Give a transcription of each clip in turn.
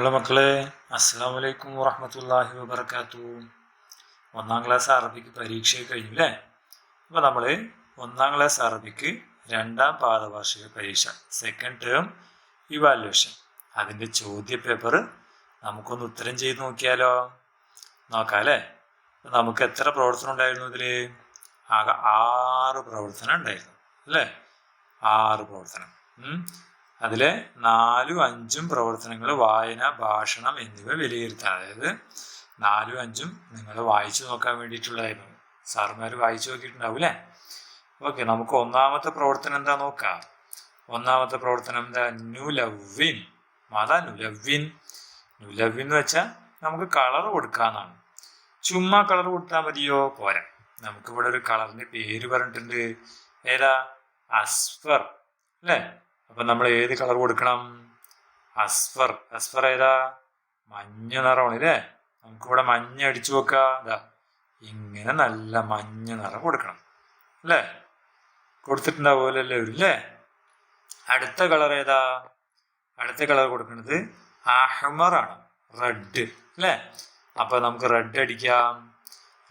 Hello മക്കളെ, അസ്സലാമു അലൈക്കും വറഹ്മത്തുള്ളാഹി വബറകാതുഹു. 1ാം ക്ലാസ് അറബിക്ക് പരീക്ഷ കഴിഞ്ഞു അല്ലേ? അപ്പോൾ നമ്മൾ 1ാം ക്ലാസ് അറബിക്ക് 2ാം പാദവാർഷിക പരീക്ഷ സെക്കൻഡ് ടേം ഇവാലുവേഷൻ അതിൻ്റെ ചോദ്യ പേപ്പർ നമുക്കൊന്ന് ഉത്തരം ചെയ്ത് നോക്കിയാലോ? നോക്കാം അല്ലേ? നമുക്ക് എത്ര പ്രവർത്തനം ഉണ്ടായിരുന്നു ഇതിൽ? ആകെ 6 പ്രവർത്തനം ഉണ്ടായിരുന്നു അല്ലേ? 6 പ്രവർത്തനം. അതിലെ 4ഉം 5ഉം പ്രവർത്തനങ്ങൾ വായന, ഭാഷണം എന്നിവ വിലയിരുത്താൻ, അതായത് 4ഉം 5ഉം നിങ്ങൾ വായിച്ചു നോക്കാൻ വേണ്ടിയിട്ടുള്ളതായിരുന്നു. സാറുമാർ വായിച്ചു നോക്കിയിട്ടുണ്ടാവും അല്ലേ? ഓക്കെ, നമുക്ക് 1ാമത്തെ പ്രവർത്തനം എന്താ നോക്കാം. 1ാമത്തെ പ്രവർത്തനം എന്താ? നുലവ്വിൻ. മാതാ നുലവ്വിൻ. നുലവ്വിൻ എന്ന് വെച്ചാൽ നമുക്ക് കളർ കൊടുക്കാന്നാണ്. ചുമ്മാ കളർ കൊടുത്താൽ മതിയോ? പോരാ. നമുക്കിവിടെ ഒരു കളറിന്റെ പേര് പറഞ്ഞിട്ടുണ്ട്. ഏതാ? അസ്ഫർ അല്ലേ? അപ്പൊ നമ്മൾ ഏത് കളർ കൊടുക്കണം? അസ്ഫർ. അസ്ഫർ ഏതാ? മഞ്ഞ നിറമാണ് അല്ലേ? നമുക്കിവിടെ മഞ്ഞ അടിച്ചു വെക്കാം. ഇതാ ഇങ്ങനെ നല്ല മഞ്ഞ നിറം കൊടുക്കണം അല്ലേ? കൊടുത്തിട്ടുണ്ടാവുമല്ലോ എല്ലാവരും അല്ലേ? അടുത്ത കളർ ഏതാ? അടുത്ത കളർ കൊടുക്കുന്നത് അഹ്മറാണ്, റെഡ് അല്ലേ? അപ്പൊ നമുക്ക് റെഡ് അടിക്കാം.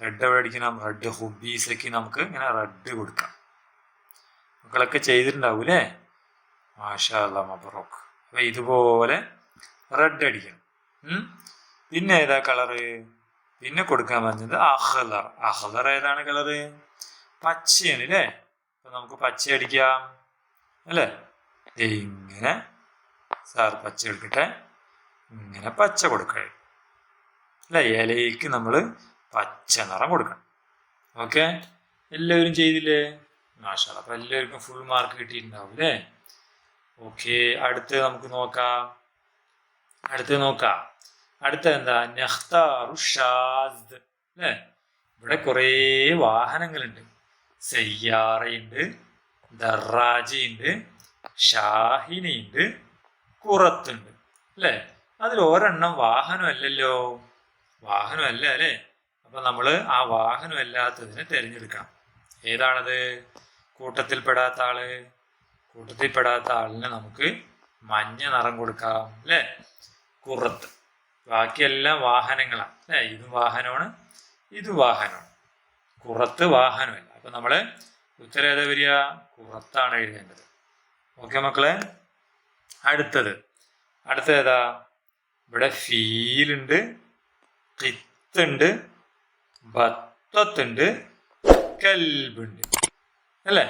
റെഡ് എവിടെ അടിക്കണം? റെഡ് ഹുബീസക്ക് നമുക്ക് ഇങ്ങനെ റെഡ് കൊടുക്കാം. മക്കളൊക്കെ ചെയ്തിട്ടുണ്ടാവും അല്ലേ? മാഷാ അല്ലാ, മബ്റൂക്ക്. അപ്പൊ ഇതുപോലെ റെഡ് അടിക്കണം. പിന്നെ ഏതാ കളറ്? പിന്നെ കൊടുക്കാൻ പറഞ്ഞത് അഹ്ലർ. അഹ്ലർ ഏതാണ് കളറ്? പച്ചയാണ് അല്ലേ? അപ്പൊ നമുക്ക് പച്ച അടിക്കാം അല്ലേ? ഇങ്ങനെ സാർ പച്ച എടുക്കട്ടെ. ഇങ്ങനെ പച്ച കൊടുക്കേ അല്ലെ? ഇലയ്ക്ക് നമ്മൾ പച്ച നിറം കൊടുക്കണം. ഓക്കെ, എല്ലാവരും ചെയ്തില്ലേ? മാഷാ അല്ലാ. അപ്പൊ എല്ലാവർക്കും ഫുൾ മാർക്ക് കിട്ടിയിട്ടുണ്ടാവും അല്ലേ? ഓക്കെ, അടുത്ത് നമുക്ക് നോക്കാം. അടുത്ത എന്താ? നഖ്താറു ഷാദ് അല്ലേ? ഇവിടെ കുറേ വാഹനങ്ങളുണ്ട്. സയ്യാറയുണ്ട്, ദറാജയുണ്ട്, ഷാഹിനിയുണ്ട്, കുറത്തുണ്ട് അല്ലേ? അതിൽ ഒരെണ്ണം വാഹനമല്ലല്ലോ. വാഹനമല്ല അല്ലേ? അപ്പൊ നമ്മള് ആ വാഹനമല്ലാത്തതിനെ തിരഞ്ഞെടുക്കണം. ഏതാണത്? കൂട്ടത്തിൽപ്പെടാത്ത ആളിന് നമുക്ക് മഞ്ഞ നിറം കൊടുക്കാം അല്ലേ? കുറത്ത്. ബാക്കിയെല്ലാം വാഹനങ്ങളാണ് അല്ലേ? ഇതും വാഹനമാണ്, ഇതും വാഹനമാണ്. കുറത്ത് വാഹനമല്ല. അപ്പൊ നമ്മള് ഉത്തരം ഏതാ വരിക? കുറത്താണ് എഴുതേണ്ടത്. ഓക്കെ മക്കളെ, അടുത്തത് ഏതാ? ഇവിടെ ഫീലുണ്ട്, ഖിത്തുണ്ട്, ബത്തത്തുണ്ട്, കൽബുണ്ട് അല്ലേ?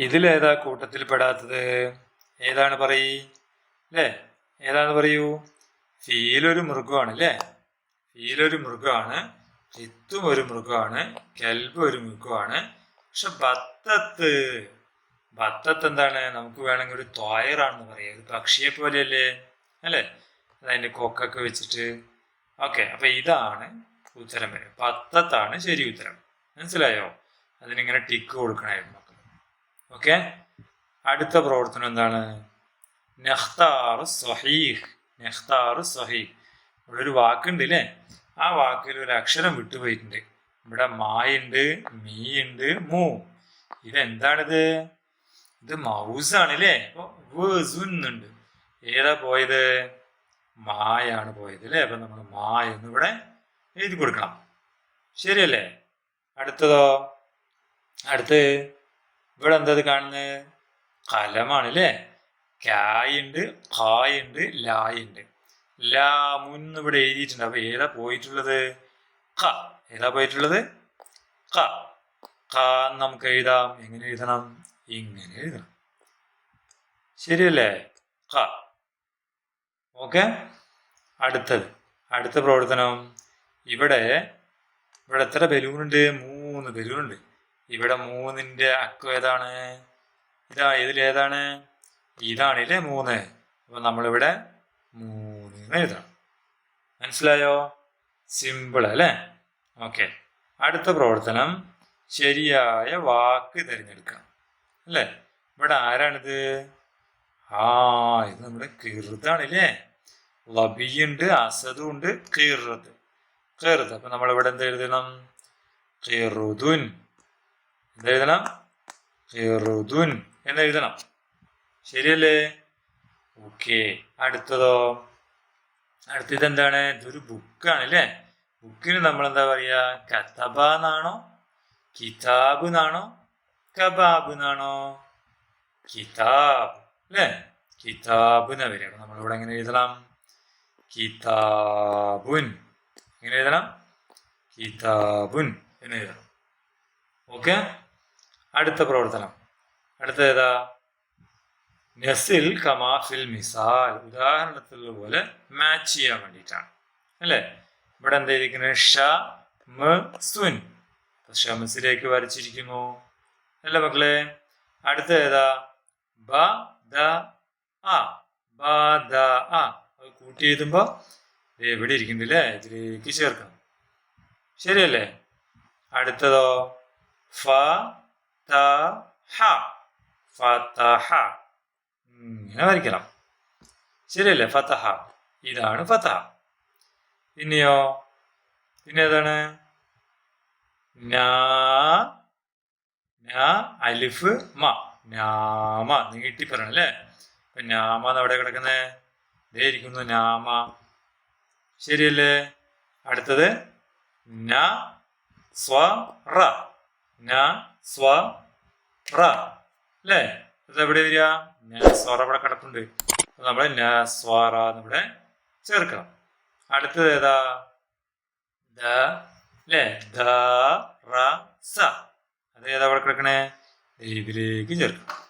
ഇതിലേതാ കൂട്ടത്തിൽ പെടാത്തത്? ഏതാണ് പറയൂ അല്ലേ? ഏതാന്ന് പറയൂ. ഫീലൊരു മൃഗമാണ് അല്ലേ? ഫീലൊരു മൃഗമാണ്, ഖിത്തും ഒരു മൃഗമാണ്, കൽബ് ഒരു മൃഗമാണ്. പക്ഷെ ബത്തത്ത് എന്താണ്? നമുക്ക് വേണമെങ്കിൽ ഒരു ത്വായറാണെന്ന് പറയാം. ഒരു പക്ഷിയെ പോലെയല്ലേ അല്ലേ? അതതിന്റെ കൊക്കൊക്കെ വെച്ചിട്ട്. ഓക്കെ, അപ്പൊ ഇതാണ് ഉത്തരം വരും. ബത്തത്താണ് ശരി ഉത്തരം. മനസ്സിലായോ? അതിനിങ്ങനെ ടിക്ക് കൊടുക്കണമായിരുന്നു. ഓക്കെ, അടുത്ത പ്രവർത്തനം എന്താണ്? നഖ്താറു സ്വഹീഹ്. ഇവിടെ ഒരു വാക്കുണ്ട് അല്ലേ? ആ വാക്കിൽ ഒരു അക്ഷരം വിട്ടുപോയിട്ടുണ്ട്. ഇവിടെ മായുണ്ട്, മീയുണ്ട്, മൂ. ഇതെന്താണിത്? ഇത് മൗസാണ് അല്ലേ? അപ്പൊ ഉണ്ട്. ഏതാ പോയത്? മായാണ് പോയത് അല്ലേ? അപ്പൊ നമ്മൾ മായെന്ന് ഇവിടെ എഴുതി കൊടുക്കണം. ശരിയല്ലേ? അടുത്തതോ? ഇവിടെ എന്താ കാണുന്നത്? കലമാണ് അല്ലേ? കായുണ്ട്, ഖായുണ്ട്, ലായുണ്ട്. ലാമുന്ന് ഇവിടെ എഴുതിയിട്ടുണ്ട്. അപ്പൊ ഏതാ പോയിട്ടുള്ളത്? ഖ. ഏതാ പോയിട്ടുള്ളത്? ഖ. ഖ നമുക്ക് എഴുതാം. എങ്ങനെ എഴുതണം? ഇങ്ങനെ എഴുതണം. ശരിയല്ലേ? ഖ. ഓക്കെ, അടുത്ത പ്രവർത്തനം. ഇവിടെ എത്ര ബലൂണുണ്ട്? 3 ബലൂണുണ്ട്. ഇവിടെ 3ന്റെ അക്കം ഏതാണ്? ഇതിലേതാണ്? ഇതാണ് അല്ലേ 3. അപ്പൊ നമ്മളിവിടെ 3 എഴുതണം. മനസ്സിലായോ? സിമ്പിൾ അല്ലേ? ഓക്കെ, അടുത്ത പ്രവർത്തനം ശരിയായ വാക്ക് തിരഞ്ഞെടുക്കണം അല്ലേ? ഇവിടെ ആരാണിത്? ഇത് നമ്മുടെ കിറുതാണ് അല്ലേ? ലബിയുണ്ട്, അസദും ഉണ്ട്, കിറുത്. അപ്പൊ നമ്മളിവിടെ എന്ത് എഴുതണം? കിറുദുൻ. എന്തെഴുതണം? ഖിറുദുൻ എന്ന് എഴുതണം. ശരിയല്ലേ? ഓക്കെ. അടുത്തതോ? അടുത്തത് എന്താണ്? ഇതൊരു ബുക്കാണ് അല്ലേ? ബുക്കിന് നമ്മൾ എന്താ പറയാ? കതബ എന്നാണോ, കിതാബ് എന്നാണോ, കബാബ് എന്നാണോ? കിതാബ് അല്ലേ? കിതാബ് എന്നാ വരിക. അപ്പൊ നമ്മളിവിടെ എങ്ങനെ എഴുതണം? കിതാബുൻ. എങ്ങനെ എഴുതണം? കിതാബുൻ എന്ന് എഴുതണം. ഓക്കെ. അടുത്ത പ്രവർത്തനം. അടുത്ത ഏതാ? നസിൽ കമാഫിൽ മിസാൽ. ഉദാഹരണത്തിലുള്ള പോലെ മാച്ച് ചെയ്യാൻ വേണ്ടിയിട്ടാണ് അല്ലേ? ഇവിടെ എന്തായിരിക്കുന്നത്? ഷംസുൻ. ഷംസിലേക്ക് വരച്ചിരിക്കുന്നു അല്ലേ മക്കളെ? അടുത്ത ഏതാ? അത് കൂട്ടി എഴുതുമ്പോ എവിടെ ഇരിക്കുന്നില്ലേ? ഇതിലേക്ക് ചേർക്കണം. ശരിയല്ലേ? അടുത്തതോ? ഫതഹ. ഇങ്ങനെ വരയ്ക്കണം. ശരിയല്ലേ? ഫതഹ. ഇതാണ് ഫതഹ. പിന്നെയോ? പിന്നെ ഏതാണ്? അലിഫ് മ. നാമ. നീട്ടി പറയണം അല്ലേ? അപ്പൊ നാമ എവിടെ കിടക്കുന്നേ? ഇതേ ഇരിക്കുന്നു നാമ. ശരിയല്ലേ? അടുത്തത് സ്വറ. അല്ലേ? അതെവിടെ വരിക? സ്വറ ഇവിടെ കിടപ്പുണ്ട്. നമ്മള് സ്വറ ഇവിടെ ചേർക്കണം. അടുത്തത് ഏതാ? അല്ലേ? അത് ഏതാ ഇവിടെ കിടക്കണേ? ഇതിലേക്ക് ചേർക്കണം.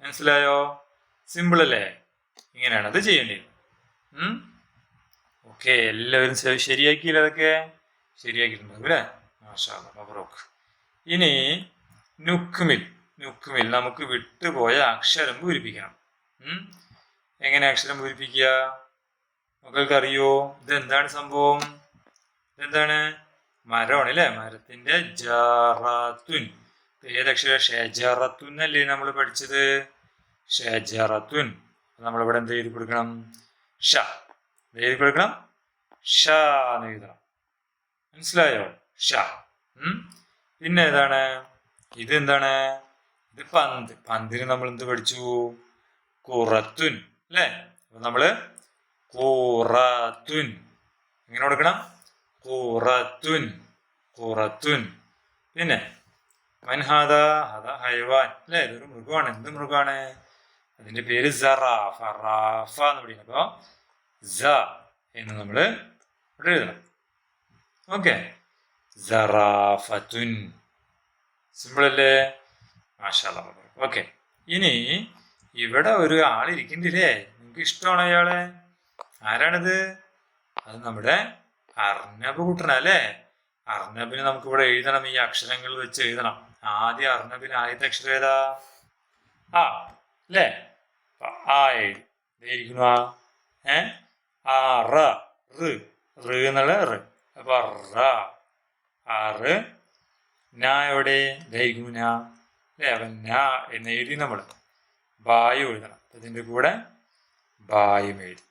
മനസ്സിലായോ? സിമ്പിൾ അല്ലേ? ഇങ്ങനെയാണ് അത് ചെയ്യേണ്ടത്. ഓക്കെ. എല്ലാവരും ശരിയാക്കിയില്ല? അതൊക്കെ ശരിയാക്കിയിട്ടുണ്ടാവും അല്ലേ? മാഷാ അല്ലാഹ്, മബ്റൂക്ക്. ഇനി നുക്മിൽ. നമുക്ക് വിട്ടുപോയ അക്ഷരം പൂരിപ്പിക്കണം. എങ്ങനെ അക്ഷരം പൂരിപ്പിക്കുക? മക്കൾക്ക് അറിയോ? ഇതെന്താണ് സംഭവം? ഇതെന്താണ്? മരമാണ് അല്ലേ? മരത്തിന്റെ ജറത്തുൻ. ഏതക്ഷരം? ഷജറത്തുൻ അല്ലേ നമ്മൾ പഠിച്ചത്? ഷജറത്തുൻ. നമ്മളിവിടെ എന്ത് എഴുതി കൊടുക്കണം? ഷ. എഴുതി കൊടുക്കണം. ഷ എന്ന് എഴുതണം. മനസ്സിലായോ? ഷ. പിന്നെ ഏതാണ്? ഇതെന്താണ്? ഇത് പന്ത്. പന്തിന് നമ്മൾ എന്ത് പഠിച്ചു? ഖുറത്തുൻ അല്ലേ? അപ്പൊ നമ്മള് ഖുറത്തുൻ എങ്ങനെ കൊടുക്കണം? ഖുറത്തുൻ. പിന്നെ മൻഹാദ. ഹൈവാൻ അല്ലേ? ഇതൊരു മൃഗമാണ്. എന്ത് മൃഗമാണ്? അതിന്റെ പേര് സറാഫ. റാഫ എന്ന് പഠിക്കണം. അപ്പൊ സ എന്ന് നമ്മള് ഇവിടെ എഴുതണം. ഓക്കെ. സറാഫത്തുൻ. സിമ്പിൾ അല്ലേ? മാഷാ അല്ലാഹ്. ഓക്കെ. ഇനി ഇവിടെ ഒരു ആളിരിക്കുന്നില്ലേ? നിങ്ങൾക്ക് ഇഷ്ടമാണോ അയാളെ? ആരാണിത്? അത് നമ്മുടെ അർണബ് കൂട്ടണല്ലേ? അർണബിന് നമുക്ക് ഇവിടെ എഴുതണം. ഈ അക്ഷരങ്ങൾ വെച്ച് എഴുതണം. ആദ്യം അർണബിന് ആദ്യത്തെ അക്ഷരം ഏതാ? ആ അല്ലേ? ആ എഴുതിയിരിക്കുന്നു. എന്നുള്ള റ്. അപ്പൊ എവിടെ ഇതായിരിക്കുന്നു? അല്ലേ? അപ്പൊ എന്ന് എഴുതി നമ്മൾ ബായും എഴുതണം. ഇതിന്റെ കൂടെ ബായും എഴുതി.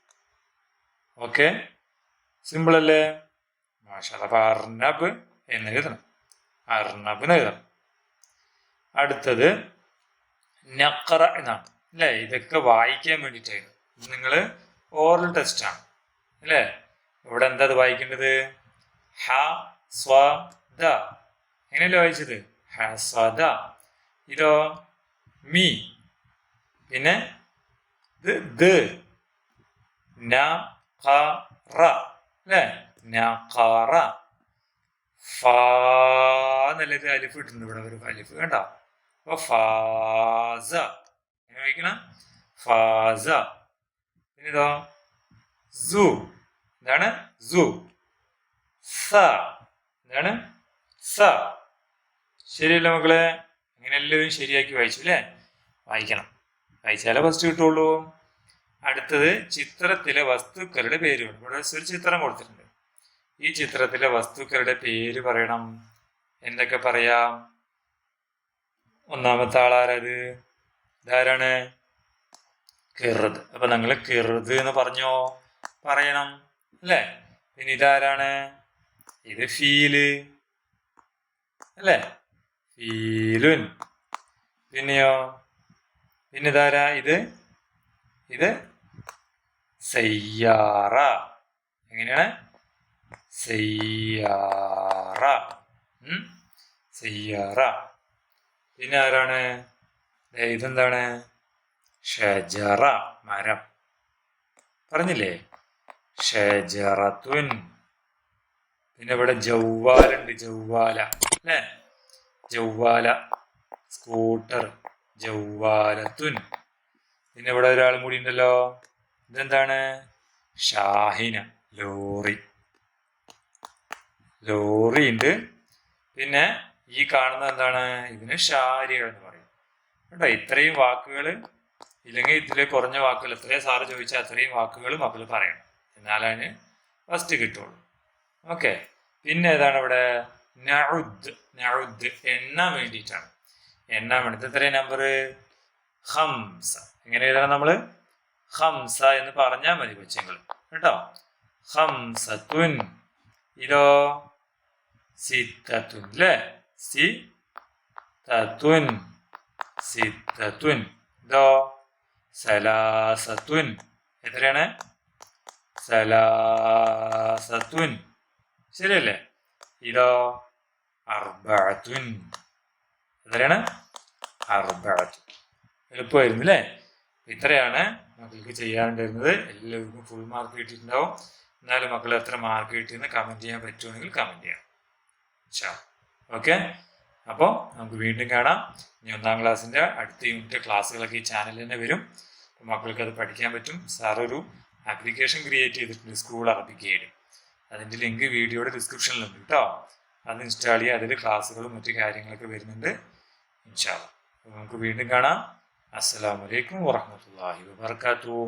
ഓക്കെ. സിമ്പിൾ അല്ലേ? മാഷാ അല്ലാഹ്. അപ്പൊ അർണബ് എന്ന് എഴുതണം. അർണബ് എന്ന് എഴുതണം. അടുത്തത് നഖറ എന്നാണ് അല്ലേ? ഇതൊക്കെ വായിക്കാൻ വേണ്ടിയിട്ടായിരുന്നു. ഇത് ഓറൽ ടെസ്റ്റ് ആണ് അല്ലേ? ഇവിടെ എന്താ അത് വായിക്കേണ്ടത്? ഹ സ്വ ദ. എങ്ങനെയല്ലേ വായിച്ചത്? ഹ സ്വ ദ. ഇതോ മീ. പിന്നെ ഇത് ന ഖ റ അല്ലേ? നഖറ. ഫ എന്നല്ലേ അലിഫ് ഇട്ടുണ്ട്. ഇവിടെ ഒരു അലിഫ് കണ്ടോ? അപ്പൊ ഫാസ. എങ്ങനെ വായിക്കണം? ഫാസ. പിന്നെ ഇതോ സു. എന്താണ്? സു. സ. എന്താണ്? സ. ശരിയല്ലേ മക്കളെ? അങ്ങനെ എല്ലാവരും ശരിയാക്കി വായിച്ചു അല്ലേ? വായിക്കണം. വായിച്ചാലേ ഫസ്റ്റ് കിട്ടുള്ളൂ. അടുത്തത് ചിത്രത്തിലെ വസ്തുക്കളുടെ പേര്. ഇവിടെ ഒരു ചിത്രം കൊടുത്തിട്ടുണ്ട്. ഈ ചിത്രത്തിലെ വസ്തുക്കളുടെ പേര് പറയണം. എന്തൊക്കെ പറയാം? ഒന്നാമത്തെ ആളാരത്? ഇതാരാണ്? കിറുദ്. അപ്പൊ നിങ്ങൾ കിറുദ് എന്ന് പറഞ്ഞോ? പറയണം അല്ലേ? പിന്നെ ഇതാരാണ്? ഇത് ഫീല് അല്ലേ? ഫീലുൻ. പിന്നെയോ പിന്നെ ഇതാരാ ഇത് സയ്യാറ. എങ്ങനെയാണ്? സയ്യാറ. സയ്യാറ. പിന്നെ ആരാണ്? ഇതെന്താണ്? ഷജറ, മരം. പറഞ്ഞില്ലേ? ഷജറത്തുൻ. പിന്നെ ഇവിടെ ജൗവാലുണ്ട്, ജൗവാല അല്ലേ? ജൗവാല സ്കൂട്ടർ, ജൗവാലത്തുൻ. പിന്നെ ഇവിടെ ഒരാളും കൂടി ഉണ്ടല്ലോ. ഇതെന്താണ്? ഷാഹിന, ലോറി. ലോറി ഉണ്ട്. പിന്നെ ഈ കാണുന്ന എന്താണ്? ഇതിന് ഷാരികൾ എന്ന് പറയും കേട്ടോ. ഇത്രയും വാക്കുകൾ ഇല്ലെങ്കിൽ ഇതിലെ കുറഞ്ഞ വാക്കുകൾ എത്രയും സാറ് ചോദിച്ചാൽ അത്രയും വാക്കുകൾ മക്കൾ പറയണം, എന്നാലാണ് ഫസ്റ്റ് കിട്ടുള്ളൂ. ഓക്കെ. പിന്നെ ഏതാണ് ഇവിടെ? നഉദ്. നഉദ് എണ്ണാൻ വേണ്ടിയിട്ടാണ്. എണ്ണാൻ വേണ്ടി എത്രയും നമ്പർ? ഹംസ. എങ്ങനെ എഴുതണം നമ്മള്? ഹംസ എന്ന് പറഞ്ഞാൽ മതി കൊച്ചുങ്ങൾ കേട്ടോ. ഹംസത്തുൻ. ഇതോ സിത്തത്തുൻ അല്ലേ? സിത്തത്തുൻ. സിത്തത്തുൻ. ഇതോ സലാസത്തുൻ. എത്രയാണ്? സലാസത്തുൻ. ശരിയല്ലേ? ഇതോ അർബഅത്തുൻ. എത്രയാണ്? അർബഅത്തുൻ. എളുപ്പമായിരുന്നു അല്ലേ? ഇത്രയാണ് മക്കൾക്ക് ചെയ്യാനുണ്ടായിരുന്നത്. എല്ലാവർക്കും ഫുൾ മാർക്ക് കിട്ടിയിട്ടുണ്ടാവും. എന്നാലും മക്കൾ എത്ര മാർക്ക് കിട്ടിയെന്ന് കമൻറ്റ് ചെയ്യാൻ പറ്റുമെങ്കിൽ കമൻറ്റ് ചെയ്യാം. ഓക്കെ. അപ്പോൾ നമുക്ക് വീണ്ടും കാണാം. ഇനി 1ാം ക്ലാസ്സിൻ്റെ അടുത്ത യൂണിറ്റ് ക്ലാസ്സുകളൊക്കെ ഈ ചാനലിൽ തന്നെ വരും. അപ്പോൾ മക്കൾക്ക് അത് പഠിക്കാൻ പറ്റും. സാറൊരു ആപ്ലിക്കേഷൻ ക്രിയേറ്റ് ചെയ്തിട്ടുണ്ട്, സ്കൂൾ അറബിക് ഗൈഡ്. അതിൻ്റെ ലിങ്ക് വീഡിയോയുടെ ഡിസ്ക്രിപ്ഷനിലുണ്ട് കേട്ടോ. അത് ഇൻസ്റ്റാൾ ചെയ്യുക. അതിൽ ക്ലാസ്സുകളും മറ്റു കാര്യങ്ങളൊക്കെ വരുന്നുണ്ട്. ഇൻഷാ അല്ലാഹ്. അപ്പോൾ നമുക്ക് വീണ്ടും കാണാം. അസ്സലാമു അലൈക്കും വറഹ്മത്തുള്ളാഹി വബറകാതുഹു.